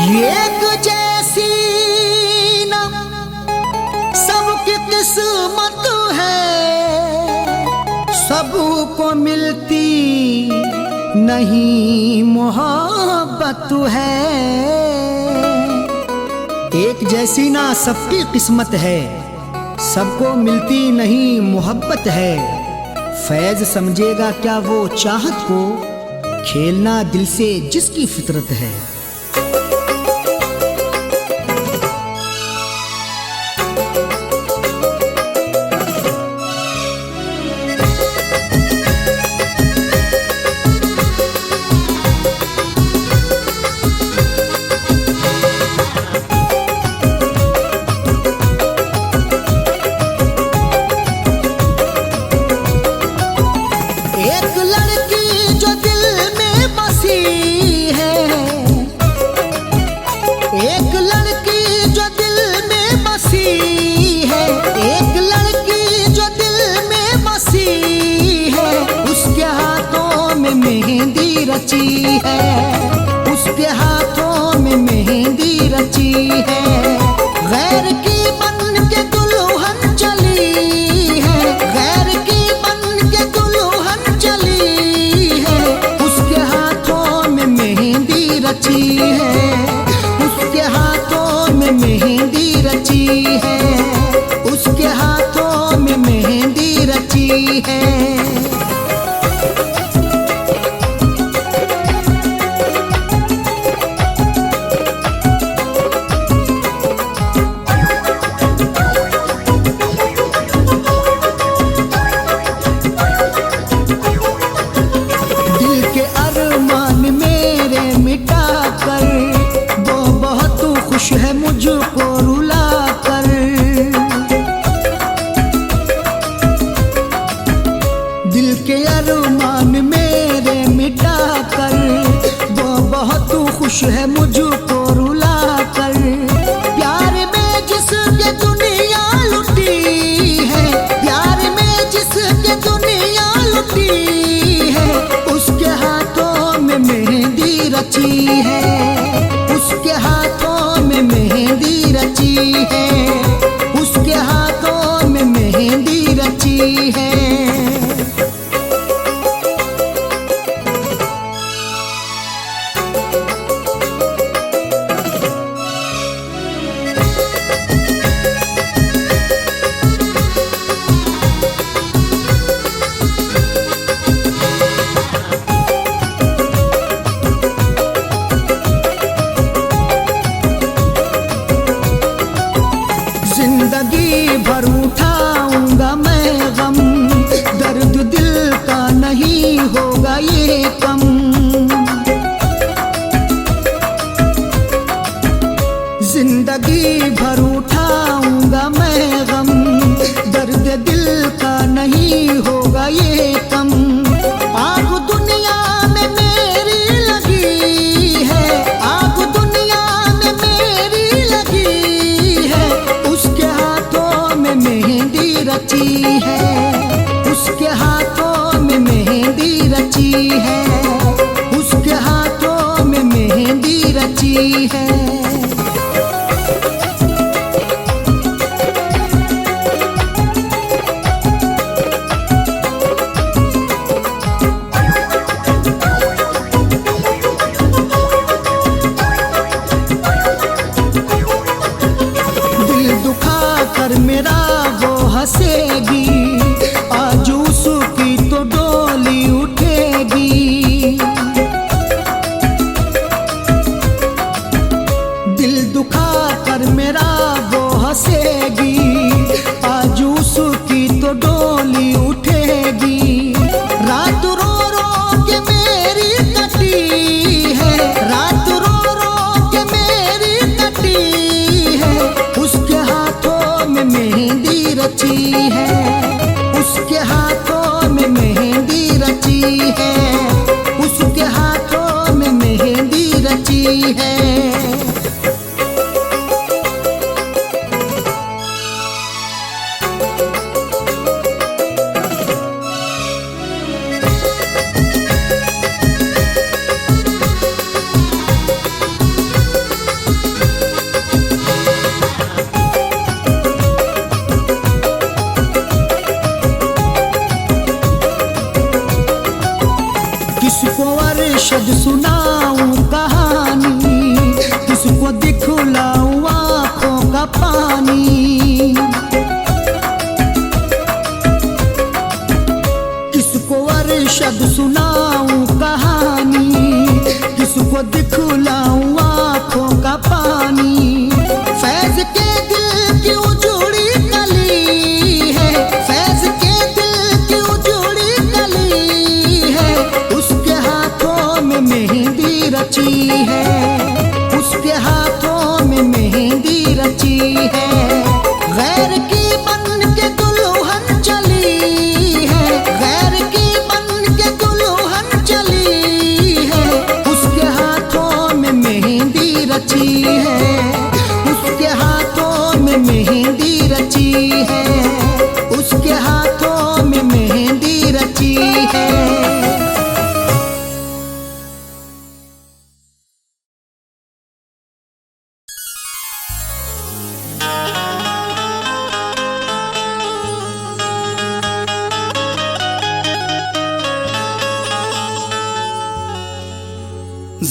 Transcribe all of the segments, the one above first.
एक जैसी न सबकी किस्मत है, सबको मिलती नहीं मोहब्बत है। एक जैसी ना सबकी किस्मत है, सबको मिलती नहीं मोहब्बत है। फैज समझेगा क्या वो चाहत को, खेलना दिल से जिसकी फितरत है। एक लड़की जो दिल में बसी है, एक लड़की जो दिल में बसी है, एक लड़की जो दिल में बसी है, उसके हाथों में मेहंदी रची है, उसके हाथों में मेहंदी रची है। गैर की बन के दुल्हन चली है, गैर की बन के दुल्हन चली है, उसके हाथों में मेहंदी रची है, उसके हाथों में मेहंदी रची है, उसके हाथों में मेहंदी रची है। खुश है मुझको रुला कर, दिल के अरमान मेरे मिटा कर, वो बहुत खुश है मुझको रुला कर। प्यार में जिसके दुनिया लुटी है, प्यार में जिसके दुनिया लुटी है, उसके हाथों में मेहंदी रची है, उसके हाथों में मेहंदी रची है, उसके हाथों में मेहंदी रची है। जिंदगी भर उठाऊंगा मैं गम, दर्द दिल का नहीं होगा ये कम। जिंदगी भर उठाऊंगा मैं गम, दर्द दिल का नहीं होगा ये कम। आग दुनिया में मेरी लगी है, आग दुनिया में मेरी लगी है, उसके हाथों में मेहंदी रची है, उसके हाथों में मेहंदी रची है, उसके हाथों में मेहंदी रची है। मेरा वो हंसेगी, आज उसकी तो डोली उठेगी। दिल दुखा कर मेरा वो हंसेगी, आज उसकी तो डोली उठेगी। रात रो रो के मेरी कटी है, रात रो रो के मेरी कटी है, उसके हाथों में मेहंदी रची है, उसके हाथों में मेहंदी रची है, उसके हाथों में मेहंदी रची है। वर्षद सुनाऊं कहानी, किसको दिखलाऊं आंखों का पानी। किसको वर्षद सुनाऊं कहानी, किसको दिखलाऊं आंखों का पानी। फैज के दिल की उजड़ी कली है, फैज के दिल की उजड़ी कली है, उसके हाथों में मेहंदी रची है, उसके हाथों में मेहंदी रची है। गैर की बन के दुल्हन चली है, गैर की बन के दुल्हन चली है, उसके हाथों में मेहंदी रची है, उसके हाथों में मेहंदी रची है, उसके हाथों में मेहंदी रची है।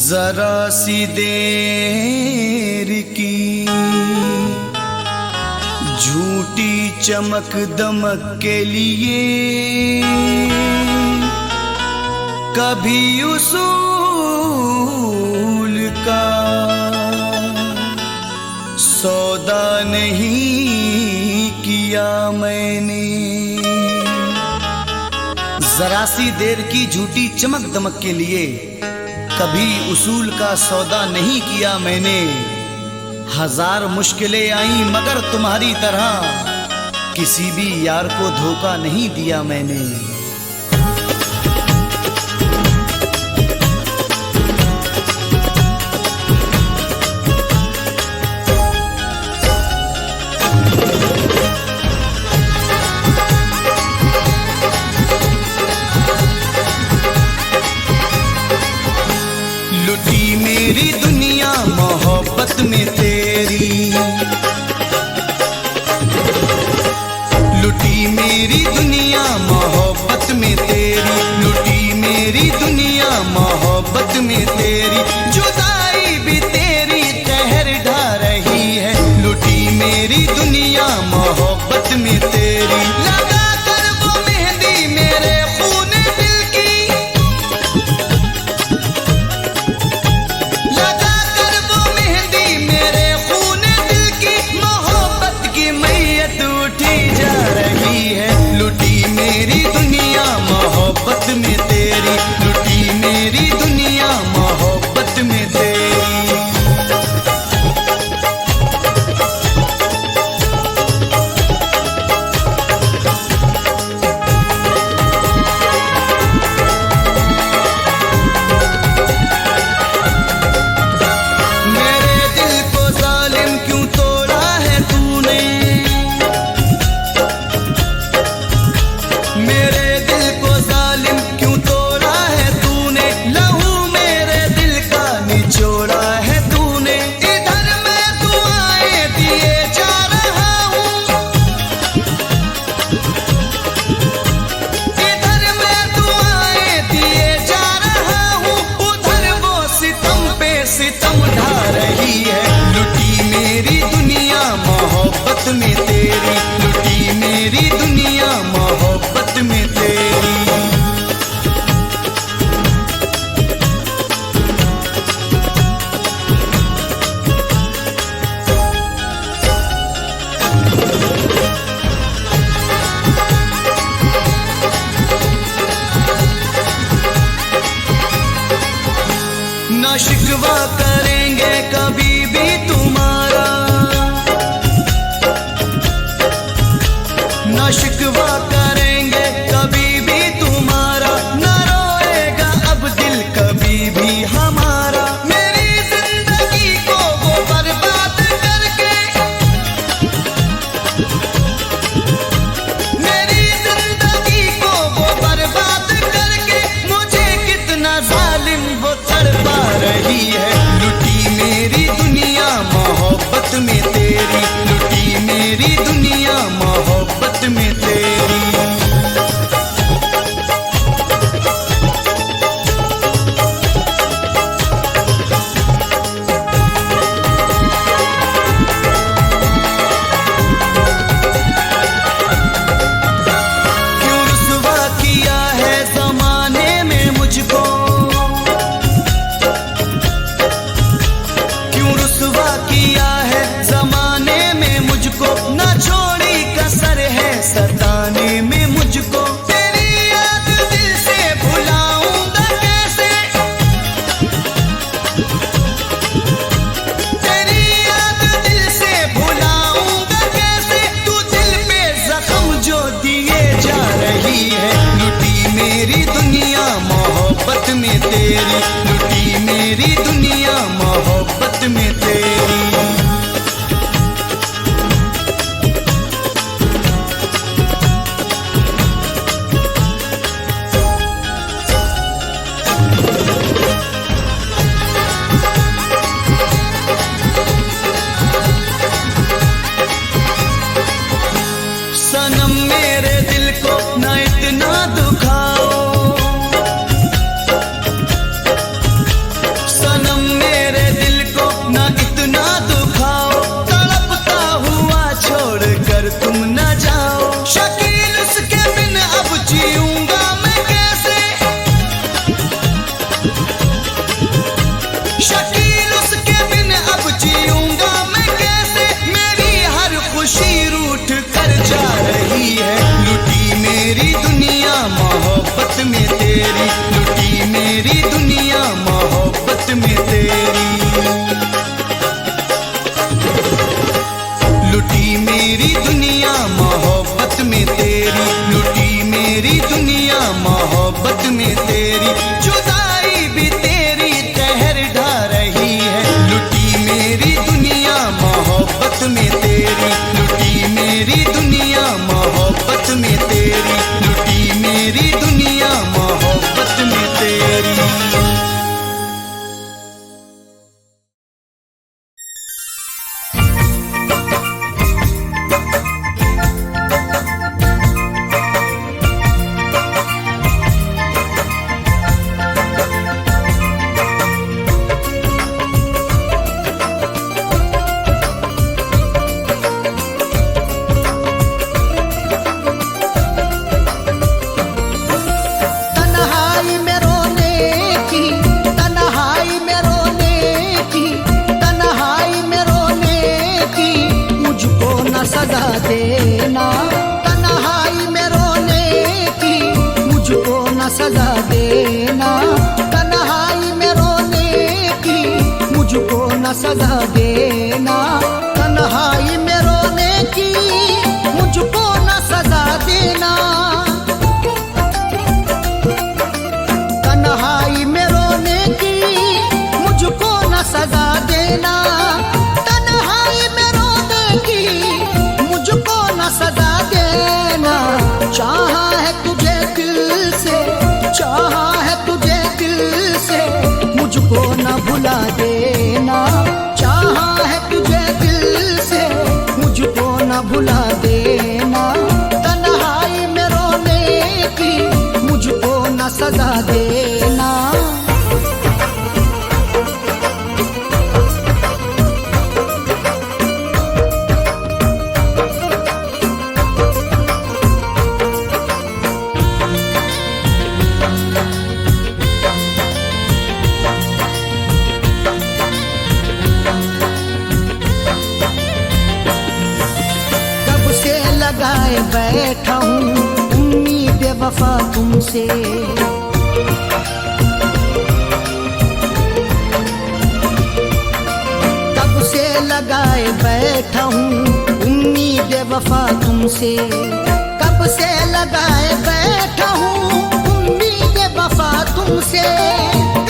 जरा सी देर की झूठी चमक दमक के लिए कभी उसूल का सौदा नहीं किया मैंने। जरा सी देर की झूठी चमक दमक के लिए कभी उसूल का सौदा नहीं किया मैंने। हजार मुश्किलें आई मगर तुम्हारी तरह किसी भी यार को धोखा नहीं दिया मैंने। मेरी दुनिया मोहब्बत में तेरी, लुटी मेरी दुनिया मोहब्बत में तेरी, लुटी मेरी दुनिया मोहब्बत में तेरी। जुदाई भी तेरी कहर ढा रही है, लुटी मेरी दुनिया मोहब्बत में तेरी। लगा कर वो मेहंदी मेरे खून दिल की, मेरी दुनिया मोहब्बत में तेरी, लुटी मेरी दुनिया मोहब्बत में तेरी। मेरे दिल को जालिम क्यों तोड़ा है तूने, मेरे दिल को जालिम क्यों तोड़ा है तूने। लहू मेरे दिल का निचोड़ा है तूने। इधर मैं दुआएं दिए जा रहा हूँ, इधर मैं दुआएं दिए जा रहा हूँ, उधर वो सितम पे सितम ढा रही है। लुटी मेरी दुनिया मोहब्बत में तेरी, लुटी मेरी दुनिया मोहब्बत में तेरी। ना शिकवा करेंगे कभी भी तुम्हारा, ना शिकवा करेंगे कभी भी तुम्हारा, ना रोएगा अब दिल कभी भी हमारा। मेरी जिंदगी को वो बर्बाद करके, मेरी जिंदगी को वो बर्बाद करके, मुझे कितना जालिम वो तड़पा रही है। लुटी मेरी दुनिया मोहब्बत में तेरी, लुटी मेरी दुनिया मोहब्बत में तेरी। मेरी दुनिया मोहब्बत में तेरी, लुटी मेरी दुनिया मोहब्बत में तेरी, जुदाई भी तेरी कहर ढा रही है। लुटी मेरी दुनिया मोहब्बत में तेरी, लुटी मेरी दुनिया मोहब्बत में तेरी, लुटी मेरी दुनिया मोहब्बत में तेरी। देना तन्हाई में रोने की, मुझको न सजा देना तन्हाई में रोने की, मुझको न सजा देना तन्हाई में रोने की, मुझको न सजा देना तन्हाई में रोने की, मुझको न सजा देना तन्हाई में रोने की, मुझको न सजा देना। चाहा है तुझे दिल से, चाहा है तुझे दिल से, मुझको न भुला देना। चाहा है तुझे दिल से, मुझको न भुला देना। तन्हाई में रोने की, मुझको न सजा देना। लगाए बैठा हूँ उम्मीद वफा तुमसे, तब से लगाए बैठा हूँ उम्मीद वफा तुमसे, कब से लगाए बैठा हूँ उम्मीद वफा तुमसे,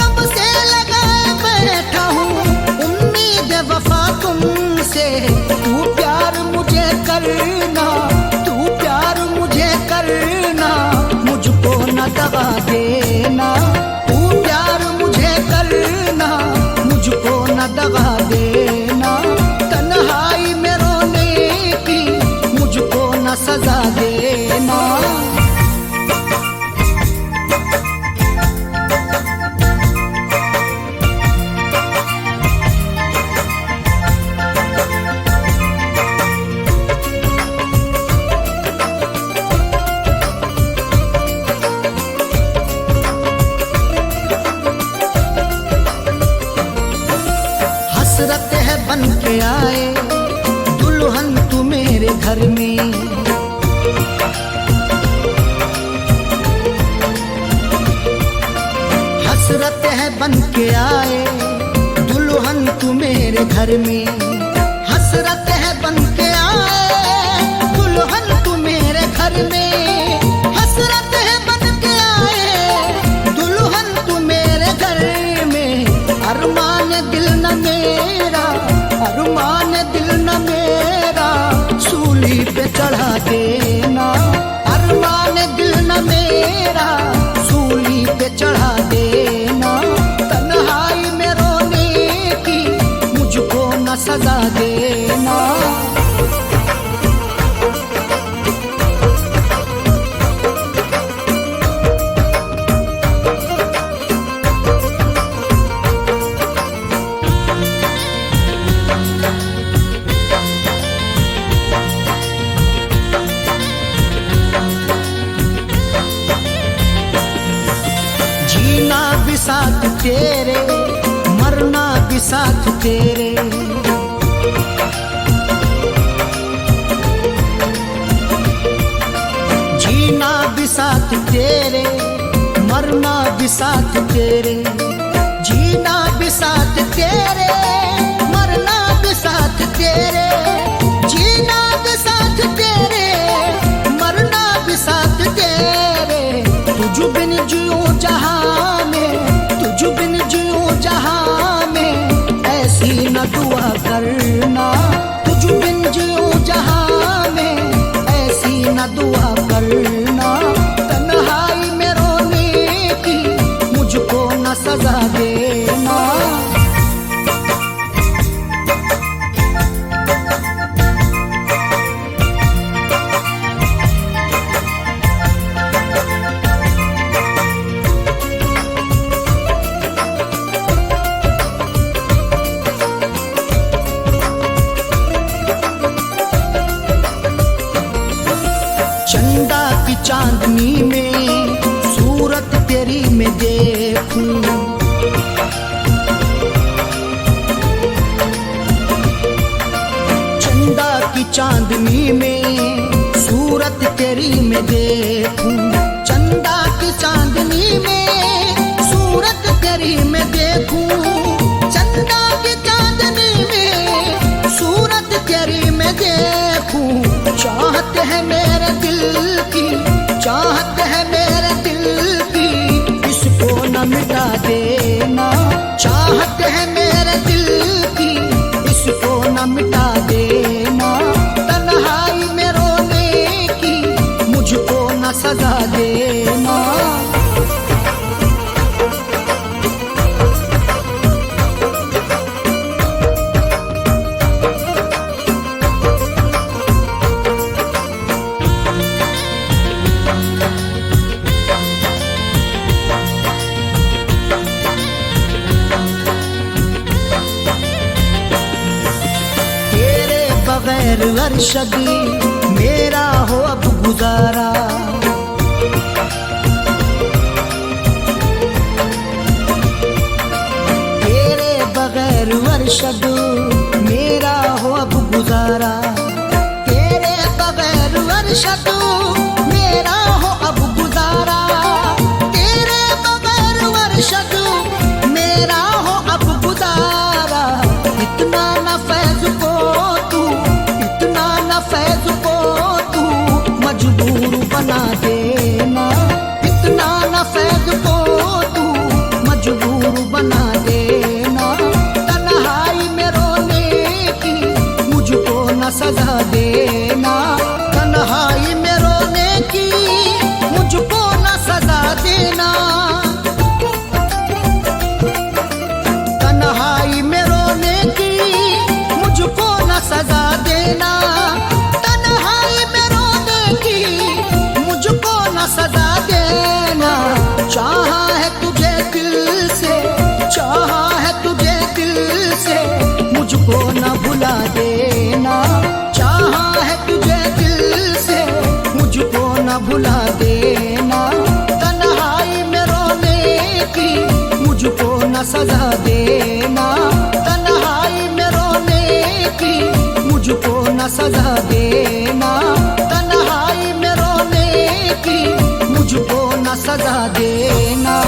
कब से लगाए बैठा हूँ उम्मीद वफा तुमसे। तू प्यार मुझे करना, तू प्यार मुझे करना, मुझको न दगा देना। तू प्यार मुझे करना, मुझको न दगा देना। तन्हाई में रोने की, मुझको न सजा देना। हसरत है बन के आए दुल्हन तू मेरे घर में, हसरत है बन के आए दुल्हन तू मेरे घर में, हसरत है बन के आए दुल्हन तू मेरे घर में, हसरत है बन के आए दुल्हन तू मेरे घर में। अरमान दिल न मेरा, अरमान दिल न मेरा, सूली पे चढ़ा देना। अरमान दिल न मेरा, सूली पे चढ़ा देना। तन्हाई में रोने की, मुझको न सजा देना। जीना भी साथ तेरे, मरना भी साथ तेरे, जीना भी साथ तेरे, मरना भी साथ तेरे, जीना भी साथ तेरे, मरना भी साथ तेरे, जीना भी साथ न दुआ करना, तुझ बिन जियो जहां में ऐसी न दुआ करना। तन्हाई में रोने की मुझको न सजा देना। चंदा की चांदनी में सूरत तेरी मैं देखूं, चंदा की चांदनी में सूरत तेरी मैं देखूं, चंदा की चांदनी में सूरत तेरी मैं देखूं, चंदा की चांदनी में सूरत तेरी मैं देखूं। चाहत है मेरे दिल की, चाहत है मेरे दिल की, इसको न मिटा देना। चाहत है मेरे दिल की, इसको न मिटा देना। तन्हाई में रोने की मुझको न सजा देना। बगैर अरशद मेरा हो अब गुजारा, तेरे बगैर अरशद मेरा हो अब गुजारा, तेरे बगैर अरशद मेरा हो अब गुजारा, तेरे बगैर अरशद मेरा हो अब गुजारा। इतना न फैज़ को फैज़ को तू मजबूर बना देना, इतना न फैज़ को तू मजबूर बना देना। तन्हाई में रोने की मुझको न सजा देना, तन्हाई में रोने की मुझको न सजा देना। तन्हाई में रोने की मुझको न सजा देना। सजा देना। चाहा है तुझे दिल से, चाहा है तुझे दिल से, मुझको न भुला देना। चाहा है तुझे दिल से, मुझको न भुला देना। तन्हाई में रोने की मुझको न सजा देना, तन्हाई में रोने की मुझको न सजा देना। तन्हाई में रोने की मुझको न सजा देना।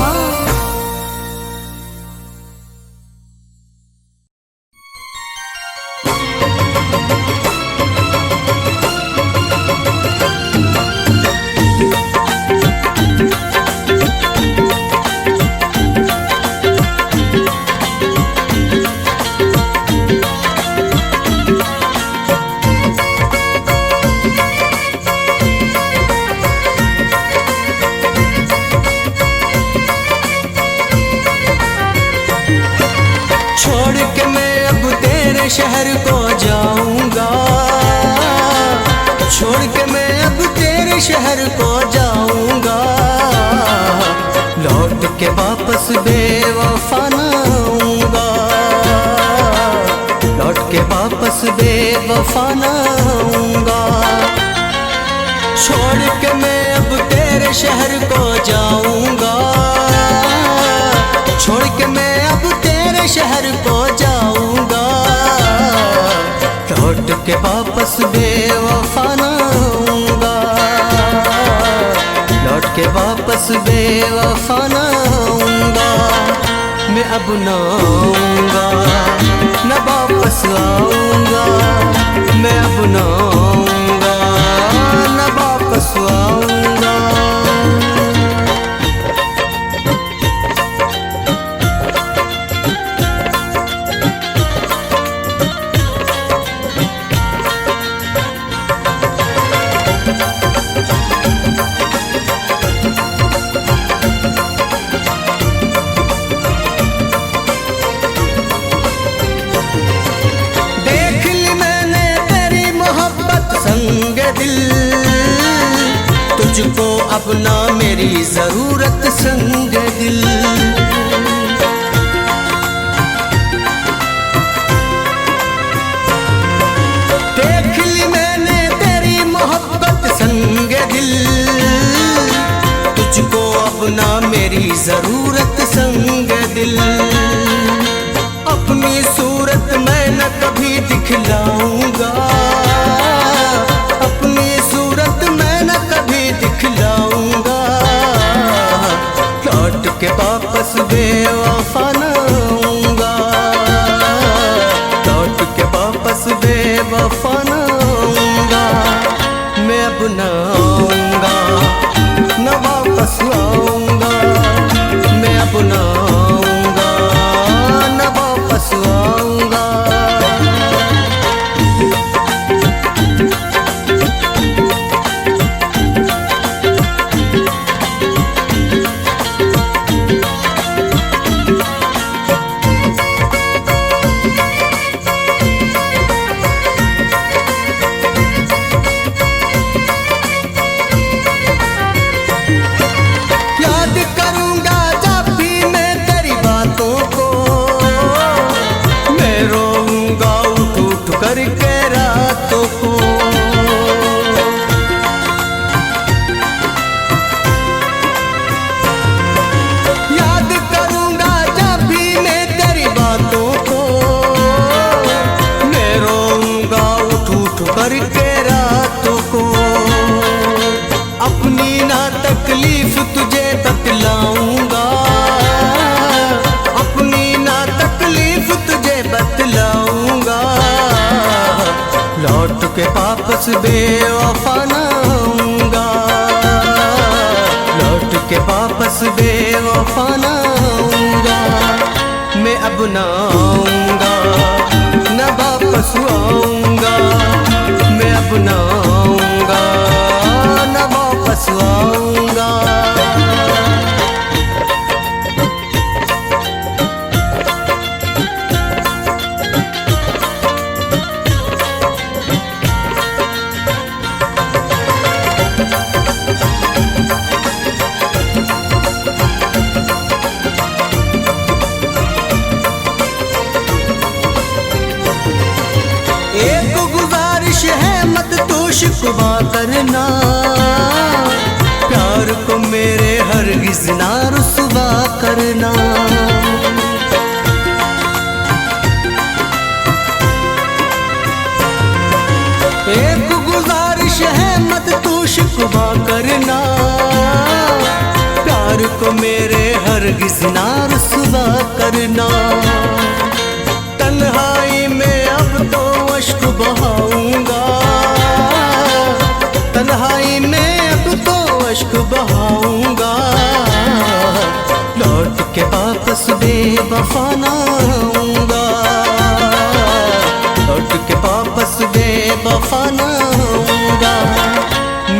शहर को जाऊंगा, छोड़ के मैं अब तेरे शहर को जाऊंगा। लौट के वापस बेवफा न आऊंगा, लौट के वापस बेवफा न आऊंगा। छोड़ के मैं अब तेरे शहर को जाऊंगा, छोड़ के मैं अब तेरे शहर को जाऊंगा। लौट के वापस बेवफा न आऊंगा, लौट के वापस बेवफा न आऊंगा। मैं अब न आऊंगा, न वापस आऊंगा। मैं अब न आऊंगा, न वापस आऊंगा। तुझको अपना मेरी जरूरत संग दिल। देख ली मैंने तेरी मोहब्बत संग दिल, तुझको अपना मेरी जरूरत संग दिल। अपनी सूरत मैं न कभी दिखलाऊंगा, अपनी सूरत मैं न कभी दिखलाऊंगा। लौट के वापस बेवफा न आऊंगा, लौट के वापस बेवफा न आऊंगा। मैं अब न आऊंगा, न वापस आऊंगा। मैं अब न आऊंगा, न वापस आऊंगा। याद करूंगा जब भी मैं तेरी बातों को, मैं रोऊंगा उठ उठ करके रातों को। याद करूंगा जब भी मैं तेरी बातों को, मैं रोऊंगा उठ उठ करके रातों को। अपनी ना तकलीफ तुझे बतलाऊंगा, अपनी ना तकलीफ तुझे बतलाऊंगा। लौट के वापस बेवफा न आऊंगा, लौट के वापस बेवफा न आऊंगा। मैं अब न आऊंगा, न वापस आऊंगा। मैं अब न आऊंगा, न वापस आऊंगा। एक गुजारिश है मत तू शिकवा करना, प्यार को मेरे हरगिज ना रुसवा करना। एक गुजारिश है मत तू शिकवा करना, प्यार को मेरे हरगिज ना रुसवा करना। तन्हाई में अब तो अश्क बहाऊंगा, तन्हाई में अब तो अश्क बहाऊंगा। लौट के वापस बेवफा न आऊंगा, लौट के वापस बेवफा न आऊंगा।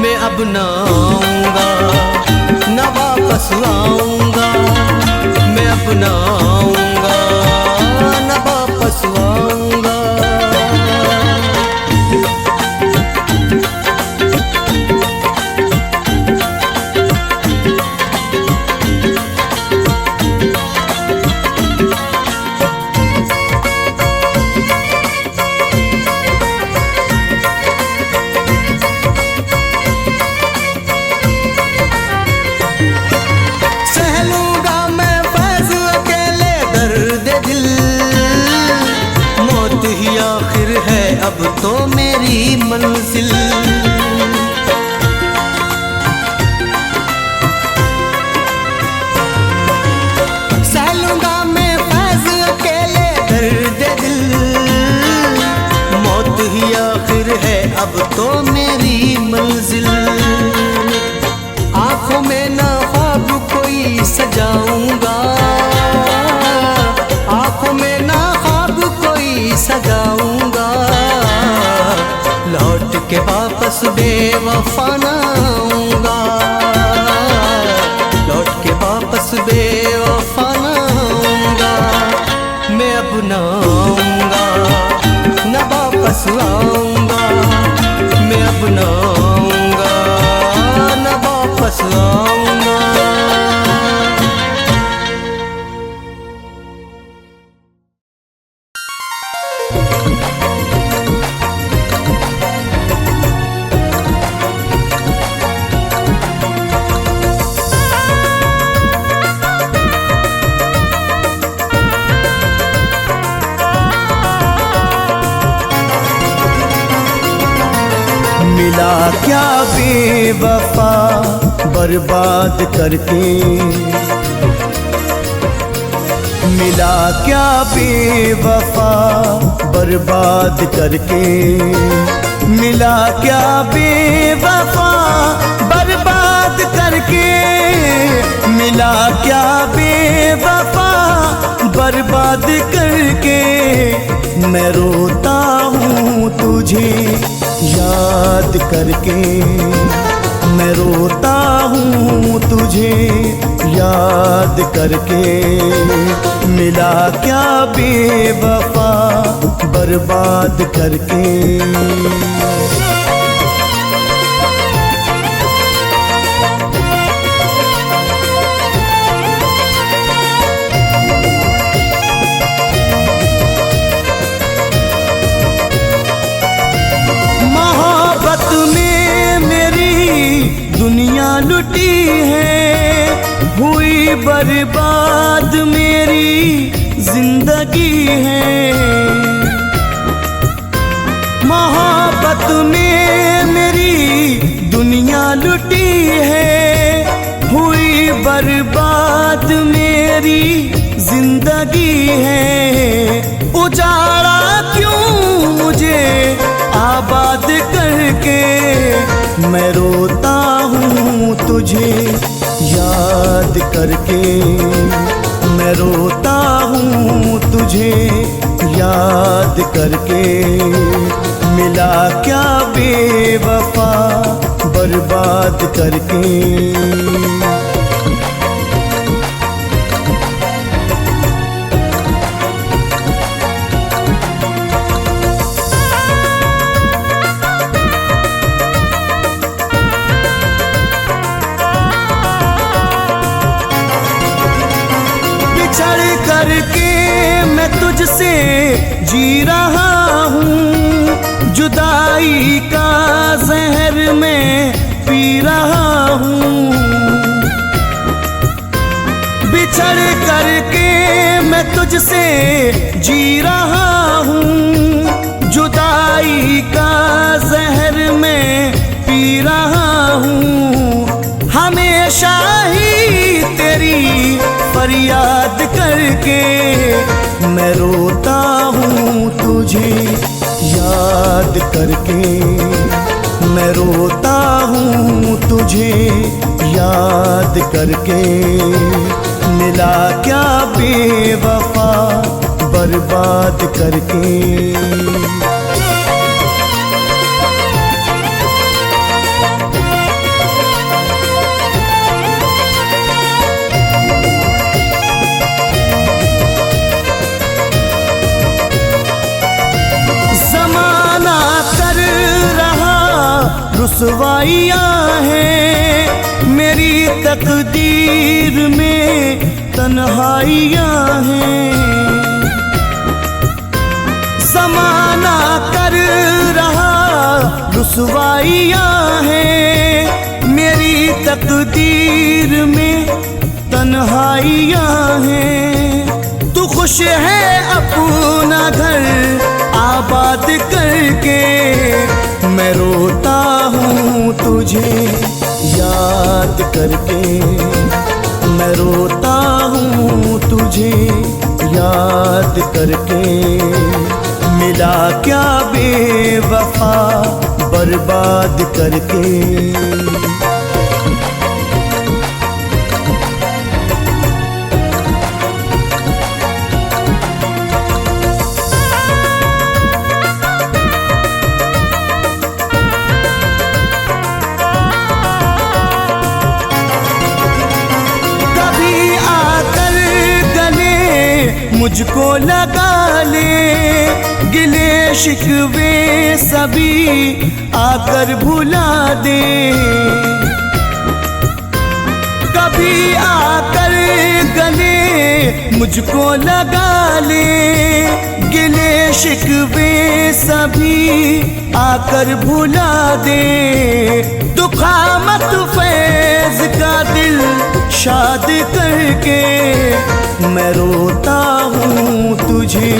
मैं अब न आऊंगा, न वापस आऊंगा। मैं अब न आऊंगा, न वापस आऊंगा। सहलूंगा मैं फैज़ अकेले दर्द दिल, मौत ही आखिर है अब तो मेरी मंजिल। सहलूंगा मैं फैज़ अकेले दर्द दिल, मौत ही आखिर है अब तो मेरी मंजिल। आंखों में ना ख्वाब कोई सजाऊंगा, आंखों में ना ख्वाब कोई सजाऊंगा। लौट के वापस बेवफा न आऊंगा, लौट के वापस बेवफा न आऊंगा। मैं अब न आऊंगा, न वापस आऊंगा। मैं अब न आऊंगा, न वापस आऊंगा। मिला क्या बेवफा बर्बाद करके, मिला क्या बेवफा बर्बाद करके, मिला क्या बेवफा बर्बाद करके, मिला क्या बेवफा बर्बाद करके। मैं रोता हूँ तुझे याद करके, मैं रोता हूँ तुझे याद करके। मिला क्या बेवफा बर्बाद करके। दुनिया लुटी है, हुई बर्बाद मेरी जिंदगी है। मोहब्बत में मेरी दुनिया लुटी है, हुई बर्बाद मेरी जिंदगी है। उजाड़ा क्यों मुझे आबाद करके, मैं रोता हूँ तुझे याद करके। मैं रोता हूँ तुझे याद करके। मिला क्या बेवफा बर्बाद करके। करके मैं तुझसे जी रहा हूँ, जुदाई का जहर मैं पी रहा हूँ। बिछड़ करके मैं तुझसे जी रहा हूँ, जुदाई का जहर मैं पी रहा हूँ। हमेशा ही तेरी फरियाद करके मैं रोता हूँ तुझे याद करके। मैं रोता हूँ तुझे याद करके। मिला क्या बेवफा बर्बाद करके। रुसवाइयाँ हैं मेरी तकदीर में, तन्हाइयाँ हैं। ज़माना कर रहा रुसवाइयाँ हैं मेरी तकदीर में, तन्हाइयाँ हैं। तू खुश है अपना घर आबाद करके, मैं रोता हूँ तुझे याद करके। मैं रोता हूँ तुझे याद करके। मिला क्या बेवफा बर्बाद करके। मुझको लगा ले गिले शिकवे सभी आकर भुला दे। कभी आकर गले मुझको लगा ले, गिले शिकवे सभी आकर भुला दे। दुखामत फैज का दिल शाद करके मैं रोता हूँ तुझे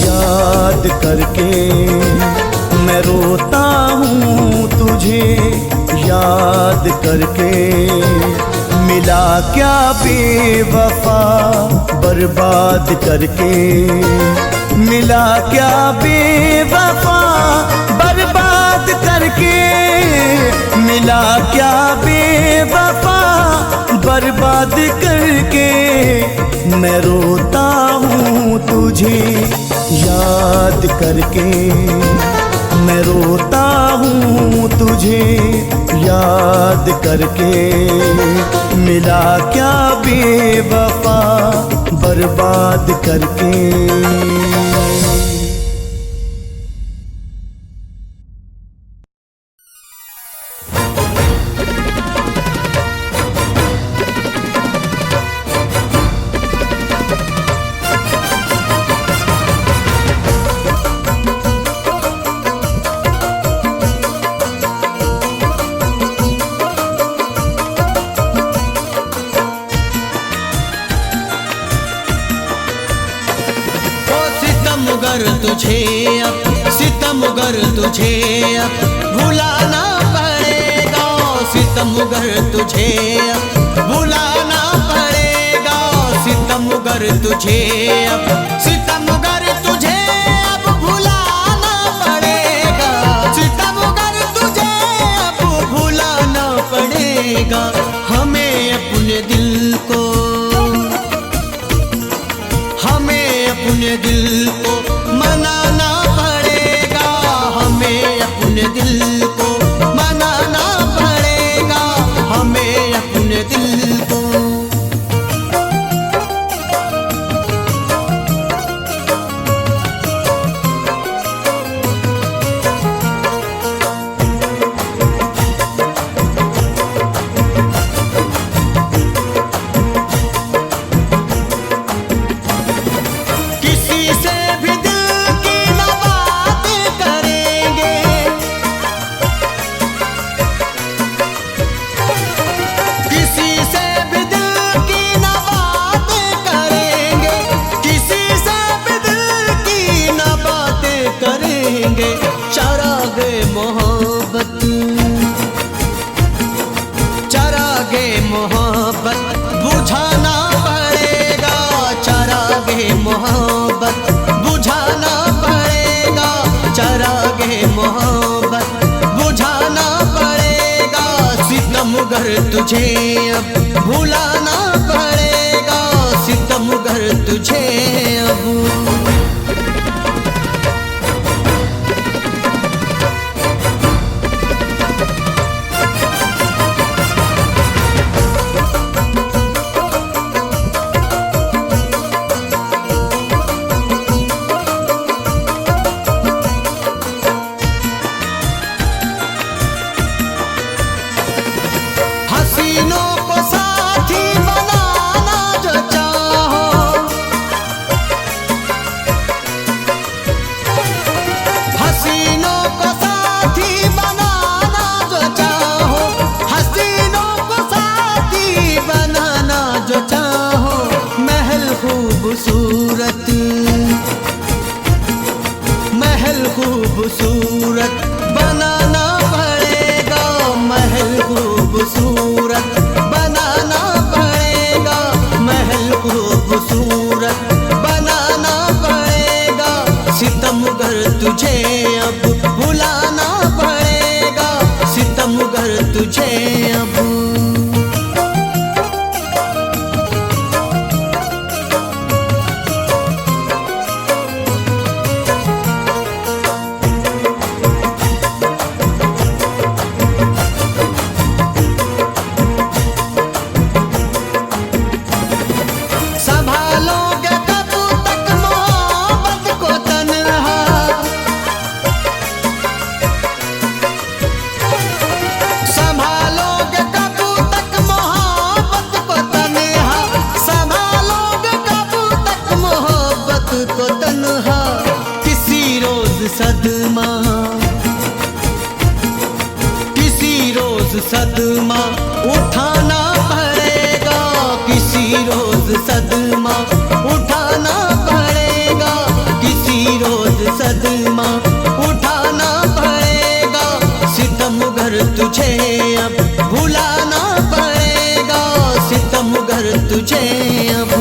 याद करके, मैं रोता हूँ तुझे याद करके। मिला क्या बेवफा बर्बाद करके, मिला क्या बेवफा बर्बाद करके, मिला क्या बेवफा बर्बाद करके। मैं रोता हूँ तुझे याद करके, मैं रोता हूँ तुझे याद करके। मिला क्या बेवफा बर्बाद करके। तुझे अब सितमगर तुझे अब भुलाना पड़ेगा, सितमगर तुझे अब भुलाना पड़ेगा, सितमगर तुझे अब, सितमगर तुझे अब भुलाना पड़ेगा, सितमगर तुझे अब भुलाना पड़ेगा। हमें अपने दिल को, हमें अपने दिल को मनाना पड़ेगा, हमें अपने दिल को मनाना पड़ेगा, हमें अपने दिल को। चरागे मोहब्बत, चरागे मोहब्बत बुझाना पड़ेगा, चरागे मोहब्बत बुझाना पड़ेगा, चरागे मोहब्बत बुझाना पड़ेगा। सितमगर तुझे अब भुलाना पड़ेगा, सितमगर तुझे अब। हसीनों को साथी बनाना जो चाहो, हसीनों को साथी बनाना जो चाहो, हसीनों को साथी बनाना जो चाहो। महल खूबसूरत, महल खूबसूरत बनाना पड़ेगा, महल खूबसूरत बनाना पड़ेगा, महल खूबसूरत बनाना पड़ेगा। सितमगर तुझे अब भुलाना पड़ेगा, सितमगर तुझे अब। रोज सदमा उठाना पड़ेगा, किसी रोज सदमा उठाना पड़ेगा, किसी रोज सदमा उठाना पड़ेगा। सितमगर तुझे अब भुलाना पड़ेगा, सितमगर तुझे अब।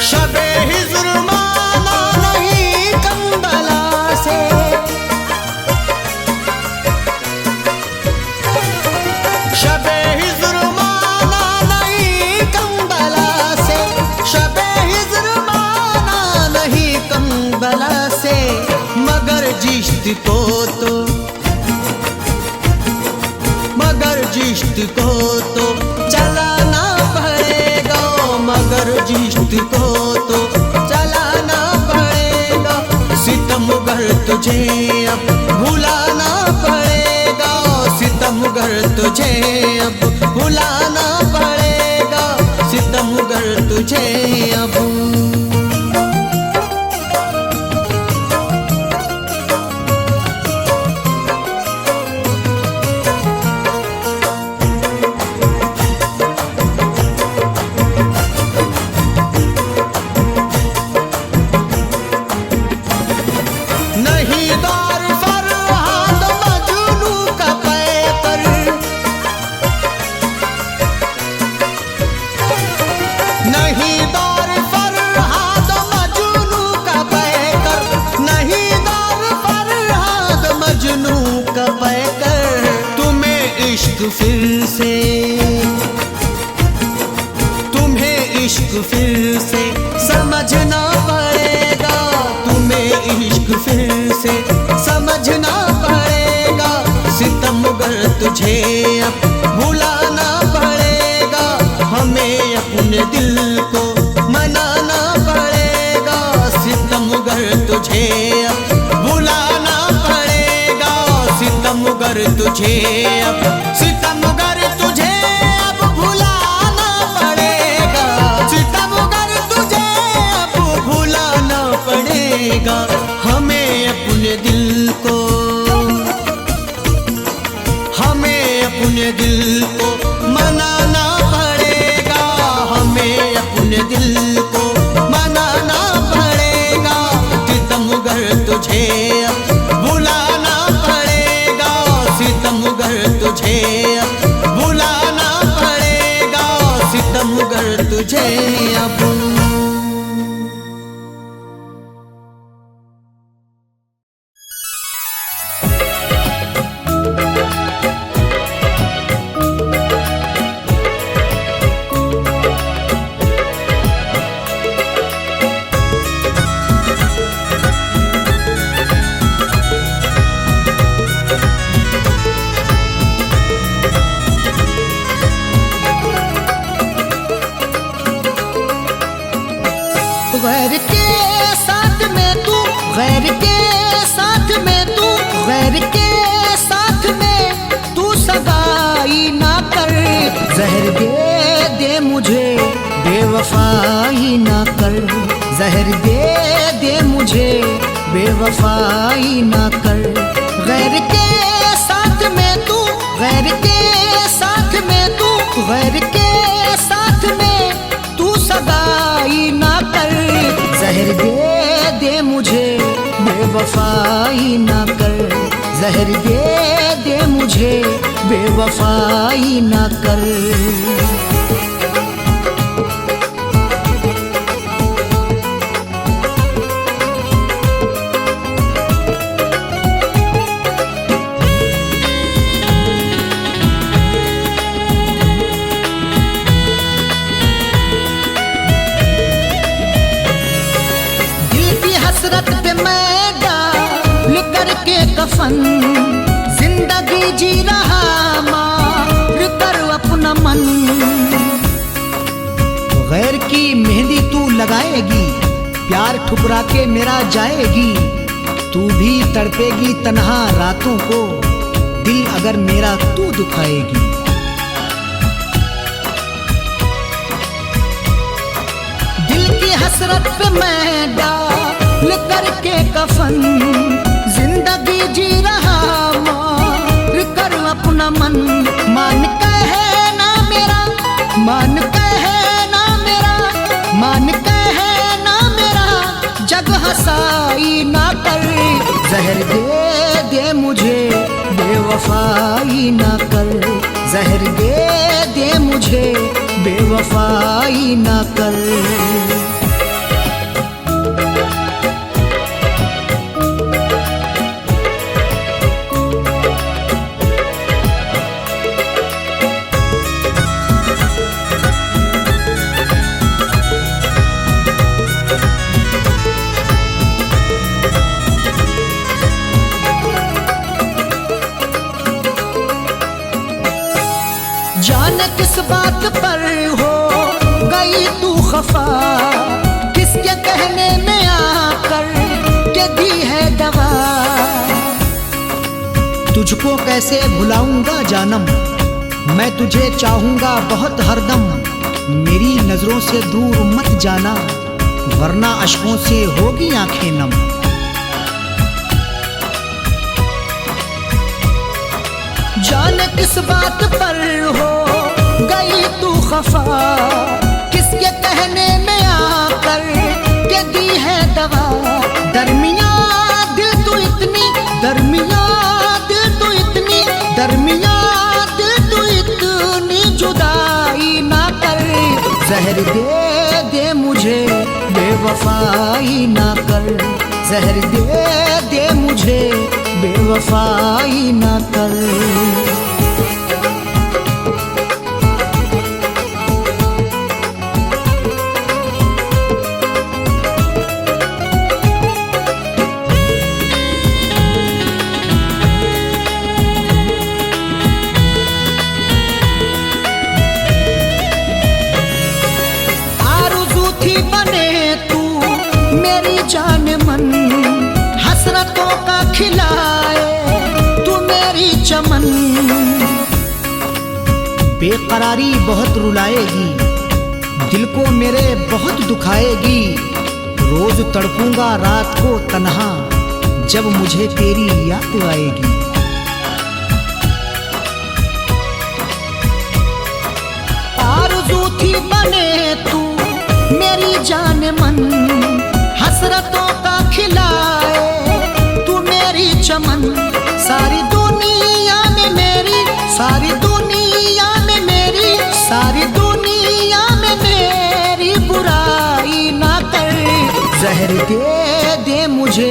शबे हिज्र माना नहीं कंबला से, शबे हिज्र माना नहीं कंबला से, शबे हिज्र माना नहीं कंबला से। मगर जिश्त को तो, मगर जिश्त को तो चलाना पड़ेगा, मगर जिश्त को तो चलाना पड़ेगा। सितमगर तुझे अब भुलाना पड़ेगा, सितमगर तुझे अब भुलाना पड़ेगा, सितमगर तुझे अब। नहीं दौर फरहाद मजनू का पैकर, नहीं दौर फरहाद मजनू का पैकर, नहीं दौर फरहाद मजनू का पैकर। तुम्हें इश्क फिर से, तुम्हें इश्क फिर से समझना पड़ेगा, तुम्हें इश्क फिर से समझना पड़ेगा। सितमगर तुझे अब भुलाना पड़ेगा, हमें अपने दिल को मनाना पड़ेगा। सितमगर तुझे अब भुलाना पड़ेगा, सितमगर तुझे अब, सितमगर तुझे अब भुलाना पड़ेगा, सितमगर तुझे अब भुलाना पड़ेगा। हमें अपने दिल को, हमें अपने दिल को मनाना पड़ेगा, हमें अपने दिल को मनाना पड़ेगा। सितमगर तुझे अब भुलाना पड़ेगा, सितमगर तुझे अब भुलाना पड़ेगा, सितमगर तुझे अब। गैर के साथ में तू, गैर के साथ में तू, गैर के साथ में तू सगाई ना कर। जहर दे दे मुझे बेवफाई ना कर, जहर दे दे मुझे बेवफाई ना कर। गैर के साथ में तू, गैर के साथ में तू, गैर के साथ में तू सगाई ना कर। जहर दे दे मुझे बेवफाई ना कर, जहर दे दे मुझे बेवफाई ना कर। हसरत पे मैं डाल करके कफन जिंदगी जी रहा मार कर अपना मन। गैर की मेहंदी तू लगाएगी प्यार ठुकरा के मेरा जाएगी, तू भी तड़पेगी तन्हा रातों को, दिल अगर मेरा तू दुखाएगी। दिल की हसरत पे मैं डाल करके कफन, जिंदगी जी रहा मार कर अपना मन। मान कहे ना मेरा, मान कहे ना मेरा, मान कहे ना मेरा, जग हंसाई ना कर। जहर दे दे मुझे बेवफाई ना कर, जहर दे दे मुझे बेवफाई ना कर। जाने किस बात पर हो गई तू खफा, किसके कहने में आकर के दी है दवा। तुझको कैसे भुलाऊंगा जानम, मैं तुझे चाहूंगा बहुत हरदम। मेरी नजरों से दूर मत जाना, वरना अश्कों से होगी आंखें नम। जाने किस बात पर हो गई तू खफा, किसके कहने में आकर के दी है दवा। दरमिया दिल तो इतनी, दरमिया दिल तो इतनी, दरमिया दिल तो इतनी जुदाई ना कर। जहर दे दे मुझे बेवफाई ना कर, जहर दे दे मुझे बेवफाई ना कर। आरज़ू थी बने तू मेरी जान मन, हसरतों का खिलाए तू मेरी चमन। बेकरारी बहुत रुलाएगी, दिल को मेरे बहुत दुखाएगी। रोज तड़पूंगा रात को तन्हा, जब मुझे तेरी याद आएगी। आरज़ू थी बने तू मेरी जान मन, हसरतों का खिलाए तू मेरी चमन। सारी दुनिया में मेरी, सारी दुनिया में मेरी, सारी दुनिया में मेरी बुराई ना कर। जहर दे दे मुझे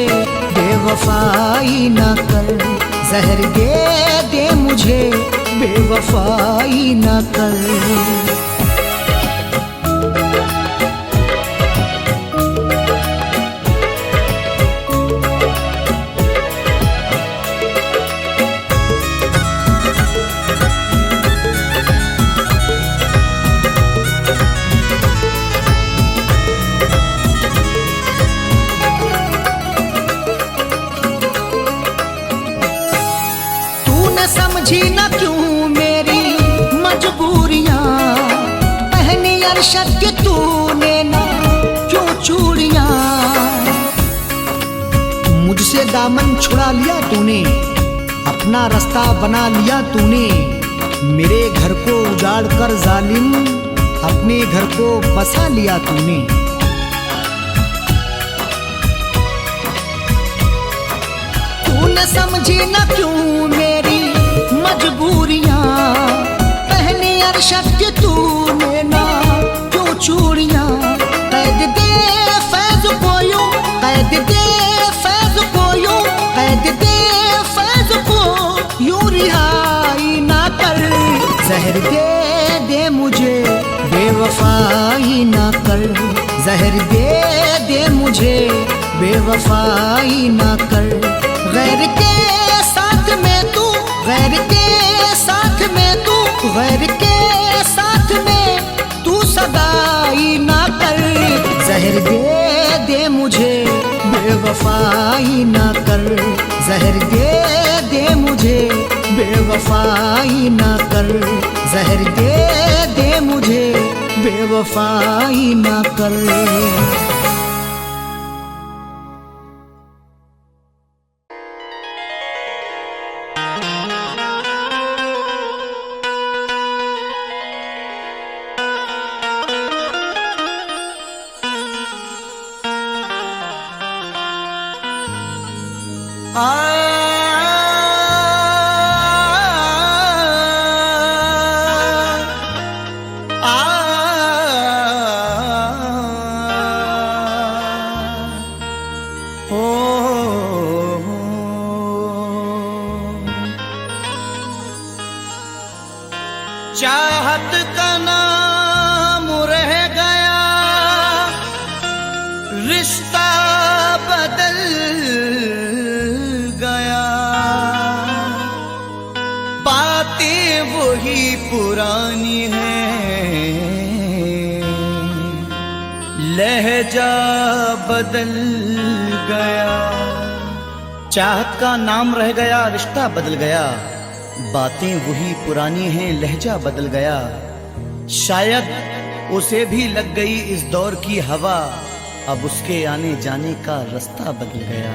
बेवफाई ना कर, जहर दे दे मुझे बेवफाई ना कर। समझी न क्यों मेरी मजबूरियां, पहनी अरशद की तूने ना क्यों चूड़ियां। मुझसे दामन छुड़ा लिया तूने, अपना रास्ता बना लिया तूने। मेरे घर को उजाड़ कर जालिम अपने घर को बसा लिया तूने। तूने समझी न क्यों मेरी मजबूरियां, पहनी अरशद की तूने ना क्यों चूड़ियां। कैद दे फैज को यूं, कैद दे फैज को यूं, कैद दे फैज को यूं रिहाई ना कर। जहर दे दे मुझे बेवफाई ना कर, जहर दे दे मुझे बेवफाई ना कर। गैर के साथ में तू, गैर के साथ में तू, गैर के साथ में तू सगाई ना कर। जहर दे दे बेवफाई ना कर, जहर दे दे मुझे, बेवफाई ना कर, जहर दे दे मुझे, बेवफाई ना कर। चाहत का नाम रह गया, रिश्ता बदल गया, बातें वही पुरानी हैं, लहजा बदल गया। चाहत का नाम रह गया, रिश्ता बदल गया, बातें वही पुरानी हैं, लहजा बदल गया। शायद उसे भी लग गई इस दौर की हवा, अब उसके आने जाने का रास्ता बदल गया।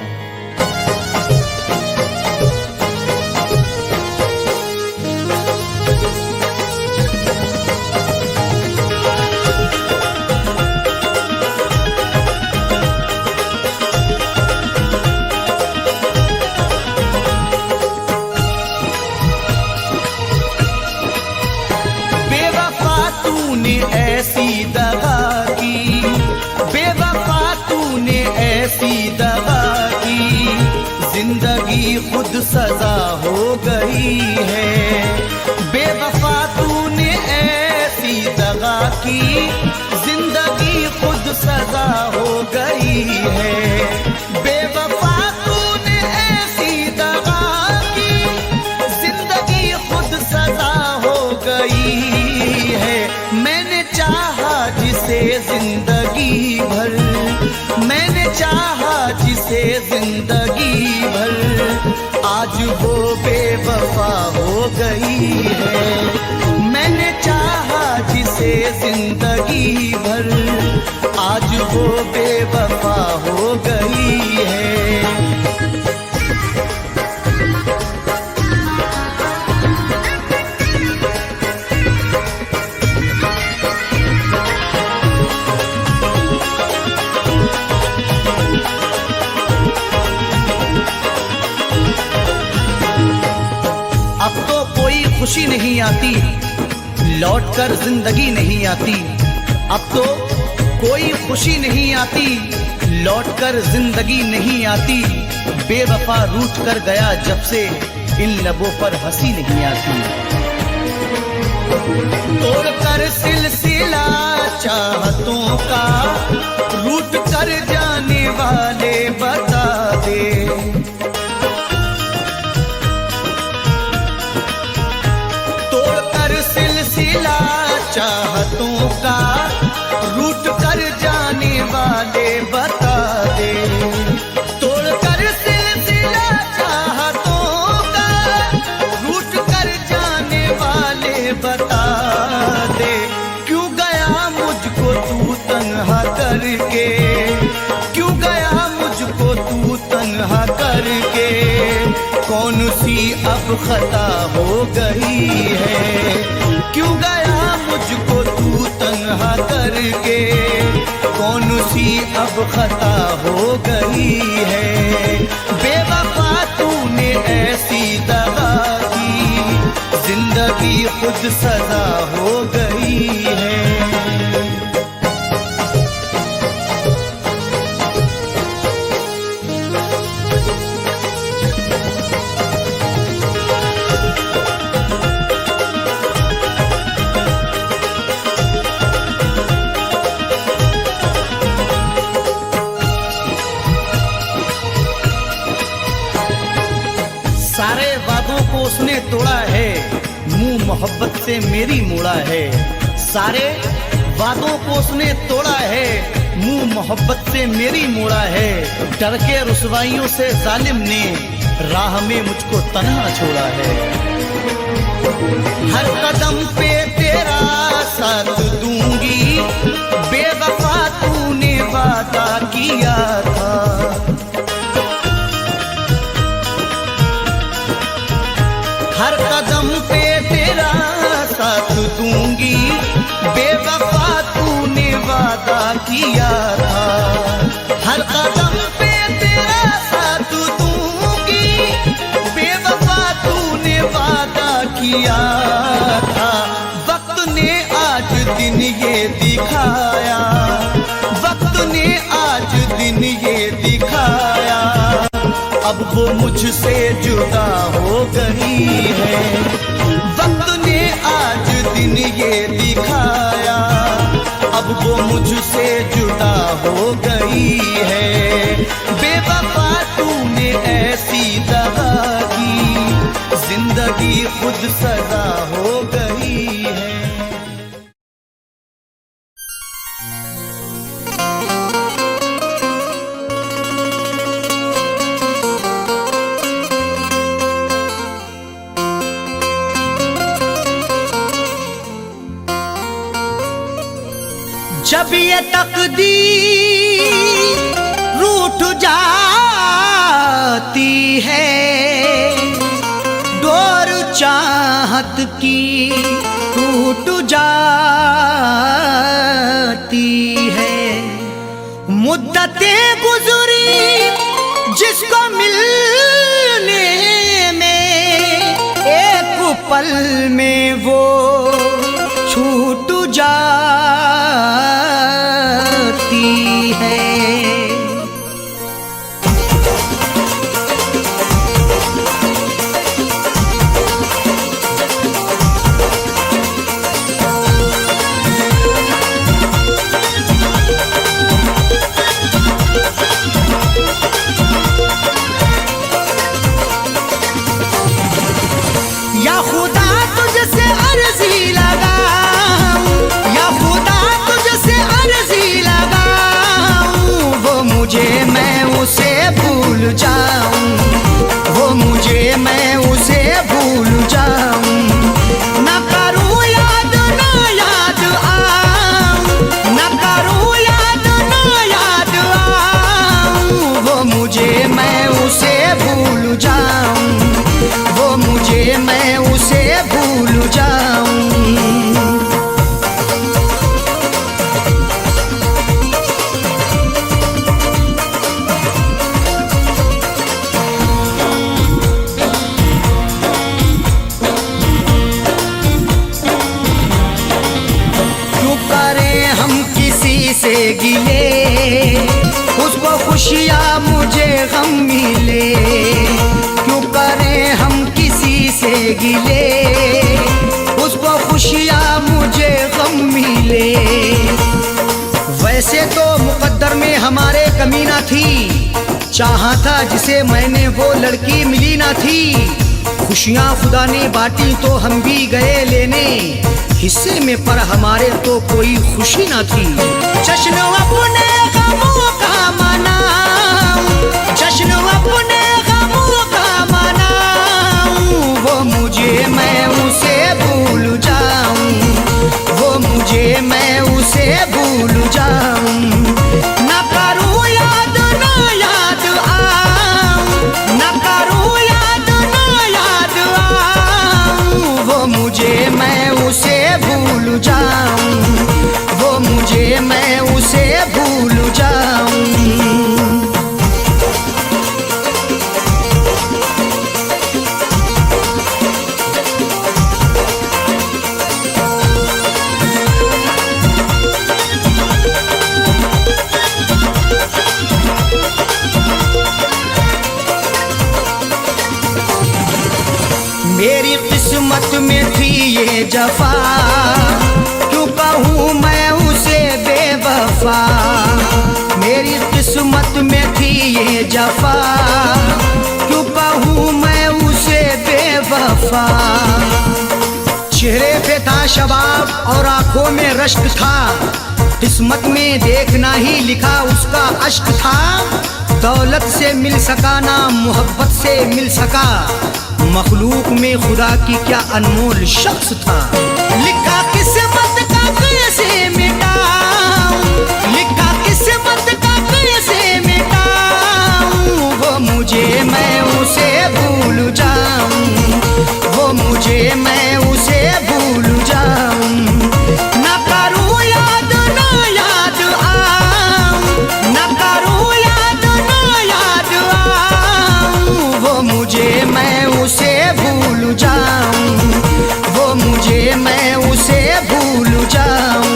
ऐसी दगा की, बेवफा तूने ऐसी दगा की, जिंदगी खुद सजा हो गई है। बेवफा तूने ऐसी दगा की, जिंदगी खुद सजा हो गई है। बेवफा तूने ऐसी दगा की, जिंदगी खुद सजा हो गई है। मैंने चाहा जिसे जिंदगी भर, मैंने चाहा जिसे जिंदगी भर, आज वो बेवफा हो गई है। मैंने चाहा जिसे जिंदगी भर, आज वो बेवफा हो गई है। अब तो कोई खुशी नहीं आती, लौटकर जिंदगी नहीं आती। अब तो कोई खुशी नहीं आती, लौटकर जिंदगी नहीं आती। बेवफा रूठ कर गया जब से, इन लबों पर हंसी नहीं आती। तोड़कर सिलसिला चाहतों का, रूठ कर जाने वाले बता दे। सिलसिला चाहतों का, रूठ कर जाने वाले बता दे। तोड़कर सिलसिला चाहतों का, रूठ कर जाने वाले बता दे। क्यों गया मुझको तू तन्हा करके, क्यों गया मुझको तू तन्हा करके, कौन सी अब खता हो गई है। क्यों गया मुझको तू तन्हा करके, कौन सी अब खता हो गई है। बेवफा तूने ऐसी दगा की, जिंदगी खुद सजा हो गई है। सारे वादों को उसने तोड़ा है, मुंह मोहब्बत से मेरी मोड़ा है। सारे वादों को उसने तोड़ा है, मुंह मोहब्बत से मेरी मोड़ा है, डर के रुसवाइयों से जालिम ने राह में मुझको तन्हा छोड़ा है। हर कदम पे तेरा साथ दूंगी, बेवफा तूने वादा किया था। हर कदम पे तेरा साथ दूंगी, बेवफा तूने वादा किया था। हर कदम पे तेरा साथ दूंगी, बेवफा तूने वादा किया था। वक्त ने आज दिन ये दिखाया, वक्त ने आज दिन ये दिखाया, अब वो मुझसे जुदा हो गई है। वक्त ने आज दिन ये दिखाया, अब वो मुझसे जुदा हो गई है। बेवफा तूने ऐसी दगा की, जिंदगी खुद सजा हो गई है। जब ये तकदीर रूठ जाती है, डोर चाहत की टूट जाती है। मुद्दतें गुजरी जिसको मिलने में, एक पल में वो छूट जाती है। या खुदा तुझसे अर्जी लगाऊं, या खुदा तुझसे अर्जी लगाऊं, वो मुझे मैं उसे भूल जाऊं, वो मुझे मैं उसे भूल जाऊं। न करूं याद न याद आऊं, न करूं याद न याद आऊं, वो मुझे मैं उसे भूल जाऊं, वो मुझे मैं उसे भूल जाऊं। क्यों करें हम किसी से गिले, उसको खुशियाँ मुझे गम मिले। क्यों करें हम किसी से गिले, उसको खुशियाँ मुझे गम मिले। वैसे तो मुकद्दर में हमारे कमी ना थी, चाहा था जिसे मैंने वो लड़की मिली ना थी। खुशियाँ खुदा ने बांटी तो हम भी गए लेने, हिस्से में पर हमारे तो कोई खुशी ना थी। जश्न अपने गमों का मनाऊं, जश्न अपने गमों का मनाऊं, वो मुझे मैं उसे भूल जाऊं, वो मुझे मैं उसे भूल जाऊं। न करूं याद न याद आऊं, न करूं याद न याद आऊं, वो मुझे मैं उसे भूल जाऊं, वो मुझे मैं उसे भूल जाऊं। मेरी किस्मत में थी ये जफा, क्यों कहूँ मैं उसे बेवफा। मेरी किस्मत में थी ये जफा, क्यों कहूँ मैं उसे बेवफा। चेहरे पे था शबाब और आंखों में रश्क था, किस्मत में देखना ही लिखा उसका अश्क था। दौलत से मिल सका ना मोहब्बत से मिल सका, मखलूक में खुदा की क्या अनमोल शख्स था। लिखा किस्मत का कैसे मिटाऊं, लिखा किस्मत का कैसे मिटाऊं, वो मुझे मैं उसे भूल जाऊं, वो मुझे मैं उसे भूल जाऊं। ना करूं याद ना याद आऊं, ना करूं याद ना याद आऊं, वो मुझे मैं उसे भूल जाऊं, वो मुझे मैं उसे भूल जाऊं।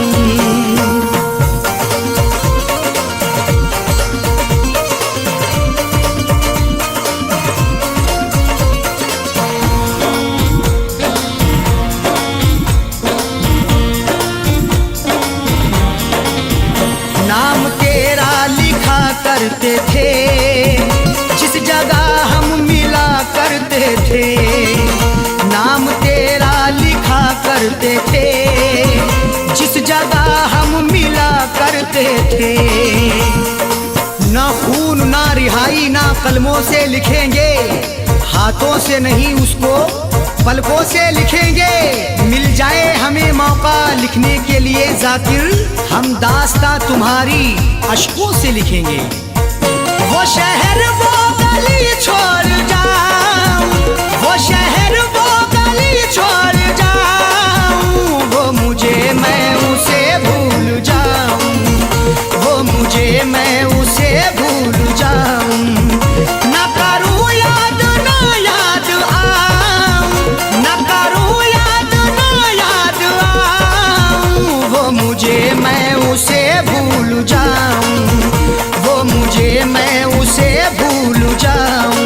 नाम तेरा लिखा करते थे जिस जगह हम मिला करते थे, नाम तेरा लिखा करते थे जिस जगह हम मिला करते थे। ना खून ना रिहाई ना कलमों से लिखेंगे, हाथों से नहीं उसको पलकों से लिखेंगे। मिल जाए हमें मौका लिखने के लिए जाकिर, हम दास्ता तुम्हारी अश्कों से लिखेंगे। वो शहर वो गली छोड़ जाऊं, वो शहर वो गली छोड़ जाऊं, वो मुझे मैं उसे भूल जाऊं, वो मुझे मैं उसे भूल जाऊं। ना करूं याद ना याद आऊं, ना करूं याद ना याद आऊं, वो मुझे मैं उसे भूल जाऊं, वो मुझे मैं उसे भूल जाऊं।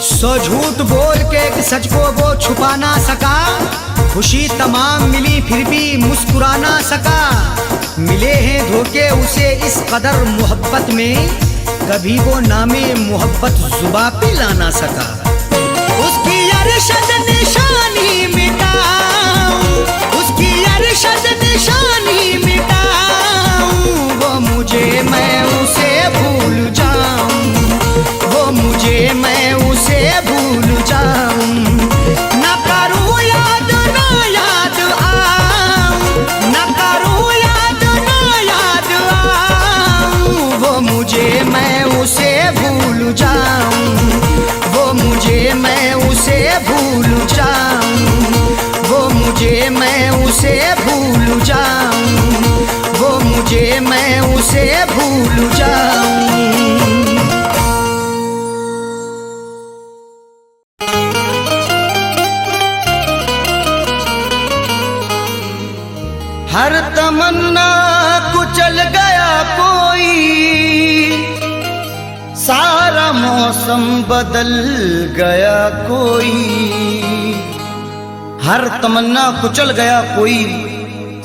सो झूठ बोल के सच को वो छुपा ना सका, खुशी तमाम मिली फिर भी मुस्कुरा ना सका। मिले हैं धोखे उसे इस कदर मोहब्बत में, कभी वो नामे मोहब्बत जुबा पे ला ना सका। उसकी अरशद निशानी मिटाऊं, उसकी अरशद निशानी मिटाऊं, वो मुझे मैं उसे भूल जाऊं, वो मुझे मैं उसे भूल जाऊं। ना करूं याद ना याद आऊं, ना करूं याद ना याद आऊं, वो मुझे मैं उसे भूल जाऊं, वो मुझे मैं उसे भूल जाऊं, वो मुझे मैं उसे भूल जाऊं, वो मुझे मैं उसे भूल जाऊं। हर तमन्ना कुचल गया कोई, सारा मौसम बदल गया कोई। हर तमन्ना कुचल गया कोई,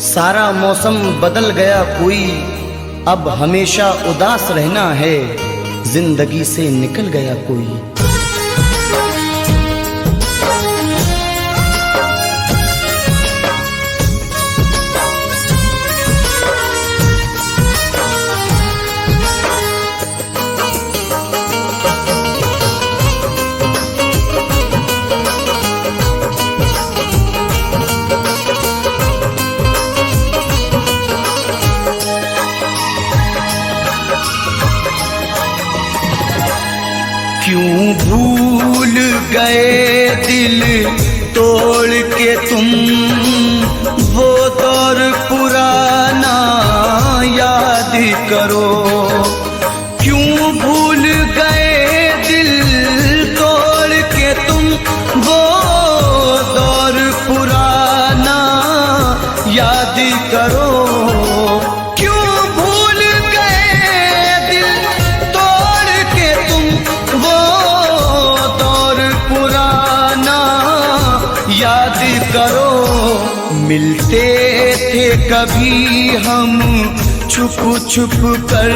सारा मौसम बदल गया कोई। अब हमेशा उदास रहना है, जिंदगी से निकल गया कोई। क्यों भूल गए दिल तोड़ के तुम, वो दौर पुराना याद करो। क्यों भूल गए दिल तोड़ के तुम, करो। मिलते थे कभी हम छुप छुप कर,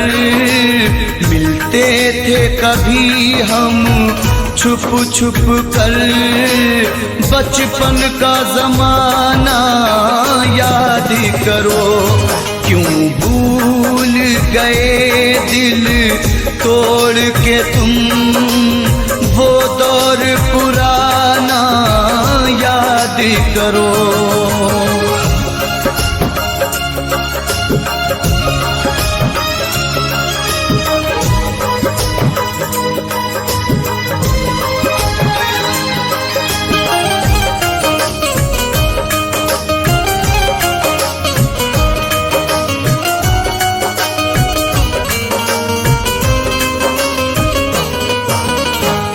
मिलते थे कभी हम छुप छुप कर। बचपन का जमाना याद करो, क्यों भूल गए दिल तोड़ के तुम वो दौर पुराना याद करो।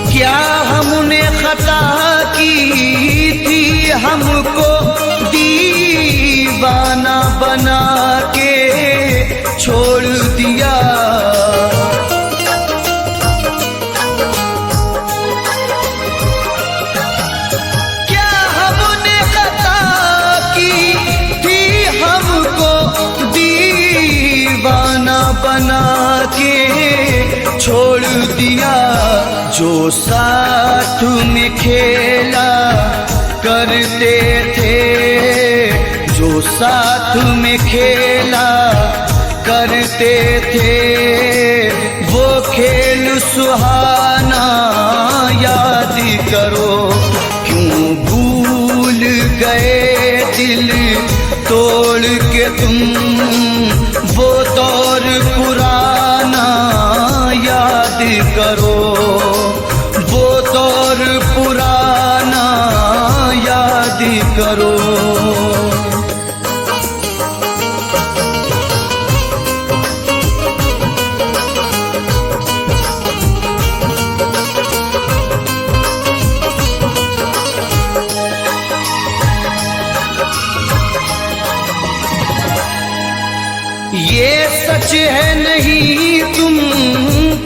क्या हमने खता की थी, हमको दीवाना बना के छोड़ दिया। क्या हमने खता की थी, हमको दीवाना बना के छोड़ दिया। जो साथ में खेला करते थे, जो साथ में खेला करते थे, वो खेल सुहाना याद करो। क्यों भूल गए दिल तोड़ के तुम वो दौर पुराना याद करो, वो दौर पुराना याद करो। ये सच है नहीं तुम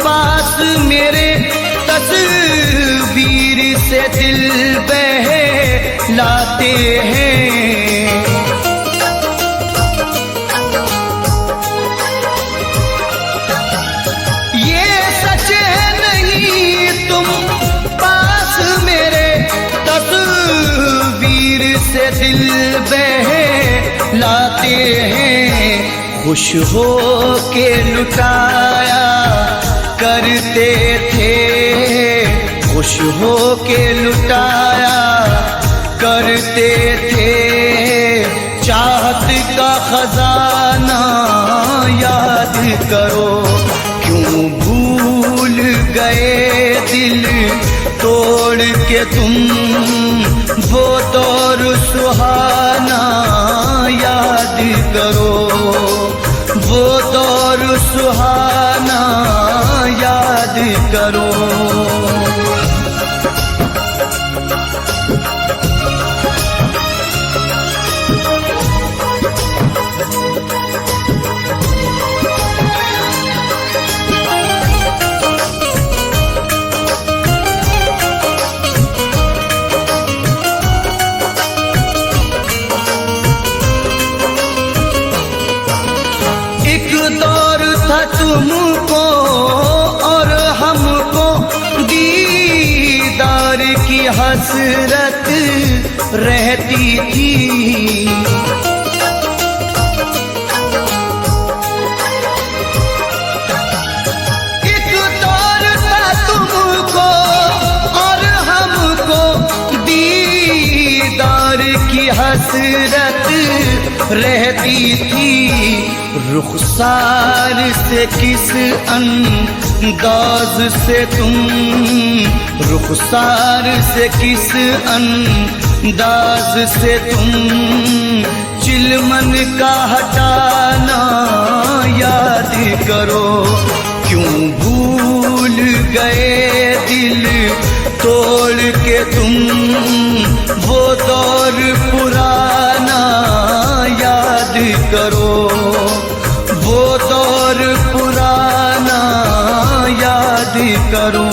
पास मेरे, तस्वीर से दिल बहलाते हैं। ये सच है नहीं तुम पास मेरे, तस्वीर से दिल बहलाते हैं। खुश हो के लुटाया करते थे, खुश हो के लुटाया करते थे। चाहत का खजाना याद करो, क्यों भूल गए दिल तोड़ के तुम वो दौर सुहाना याद करो, वो दौर सुहाना याद करो। तुमको और हमको दीदार की हसरत रहती थी। एक दौर था तुमको और हमको दीदार की हसरत रहती थी। रुखसार से किस अंदाज से तुम, रुखसार से किस अंदाज से तुम चिलमन का हटाना याद करो। क्यों भूल गए दिल तोड़ के तुम वो दौर पुराना याद करो, वो दौर पुराना याद करो।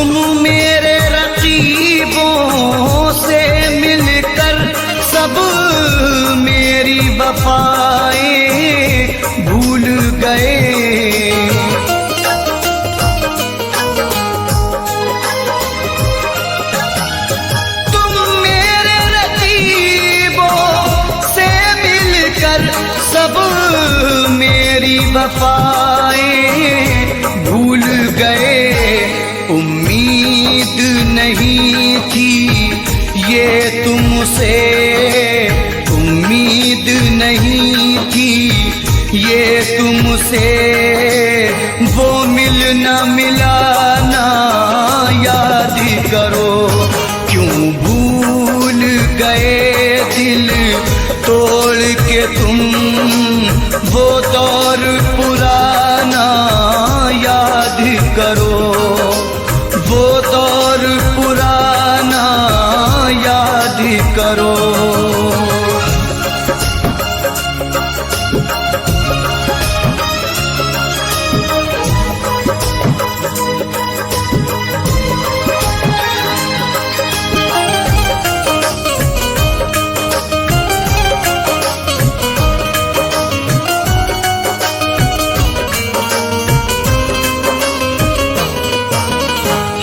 तुम मेरे रकीबों से मिलकर सब मेरी वफाएं भूल गए। तुम मेरे रकीबों से मिलकर सब मेरी वफाएं भूल गए। उम्मीद नहीं थी ये तुमसे, उम्मीद नहीं थी ये तुमसे, वो मिलना मिलाना याद करो। क्यों भूल गए दिल तोड़ के तुम, वो दौर पुराना याद करो, वो दौर पुराना याद करो।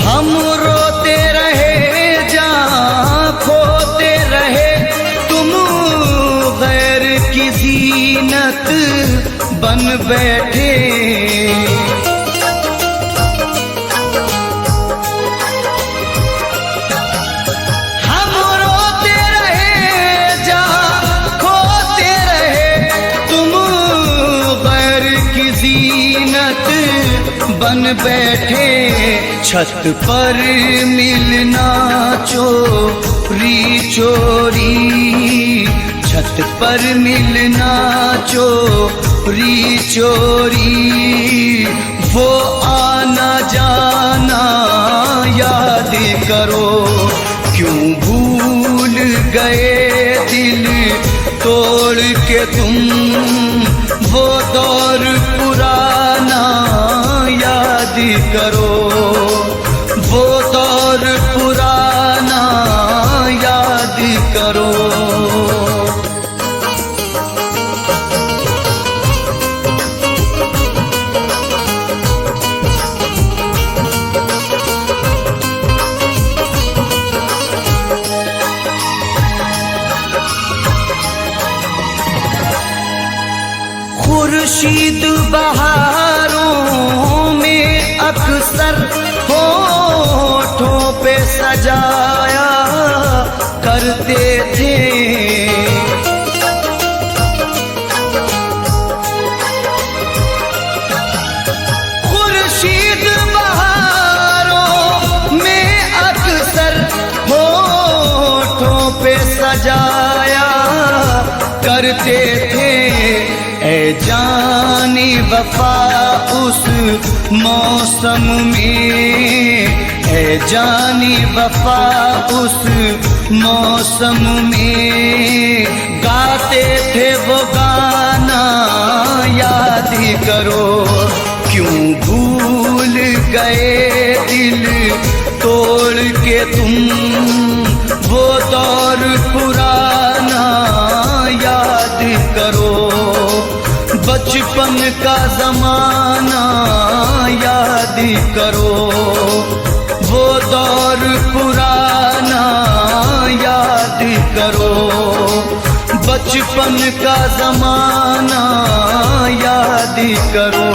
हम रोते रहे जहाँ खोते रहे, तुम गैर की ज़ीनत बन बैठे। हम रोते रहे जहाँ खोते रहे, तुम गैर की ज़ीनत बन बैठे। छत पर मिलना चोरी चोरी, छत पर मिलना चोरी चोरी, वो आना जाना याद करो। क्यों भूल गए दिल तोड़ के तुम, वो दौर पुराना याद करो, वो दौर पुराना याद करो। खुर्शीद बहारों में अक्सर होठों पे सजाया करते थे। खुर्शीद बहारों में अक्सर होठों पे सजाया करते थे। ऐ जाने वफा उस मौसम में, ऐ जाने वफा उस मौसम में, गाते थे वो गाना याद करो। क्यों भूल गए दिल तोड़ के तुम, वो दौर पुराना याद करो। बचपन का ज़माना याद करो, वो दौर पुराना याद करो। बचपन का ज़माना याद करो।